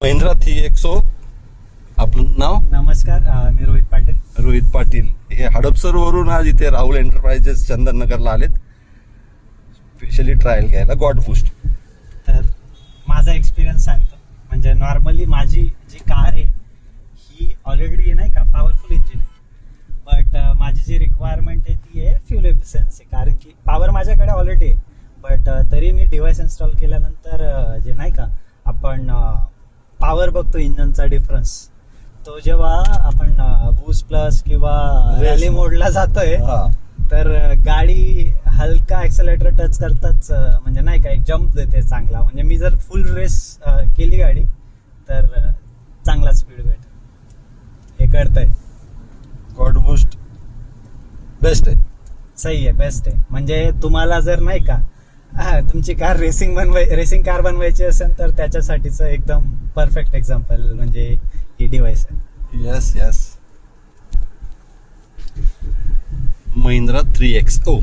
Mahindra 3XO. आपलं नाव? नमस्कार, मी रोहित पाटील. रोहित पाटील. हे हडपसर वरून आज इथे राहुल एंटरप्राइजेस चंदननगरला आलेत स्पेशली ट्रायल घ्यायला गॉड बूस्ट. तर माझा एक्सपिरियन्स सांगतो. म्हणजे नॉर्मली माझी जी कार आहे ही ऑलरेडी नाही का पॉवरफुल इंजिन आहे, बट माझी जी रिक्वायरमेंट आहे ती आहे फ्युल एफिशियन्सी. कारण की पॉवर माझ्याकडे ऑलरेडी आहे, बट तरी मी डिव्हाइस इन्स्टॉल केल्यानंतर जे नाही का आपण पॉवर बघतो इंजनचा डिफरन्स, तो जेव्हा आपण बूस्ट प्लस किंवा रॅली मोडला जातोय तर गाडी हलका ऍक्सेलेटर टच करताच म्हणजे नाही का एक जम्प देते चांगला. म्हणजे मी जर फुल रेस केली गाडी तर चांगला स्पीड भेट हे कळतंय. गॉड बूस्ट बेस्ट आहे. सही आहे, बेस्ट आहे. म्हणजे तुम्हाला जर नाही का तुमची कार रेसिंग कार बनवायची असेल तर त्याच्यासाठीच एकदम परफेक्ट एक्झाम्पल म्हणजे ही डिव्हाइस आहे. Yes yes. महिंद्रा 3XO.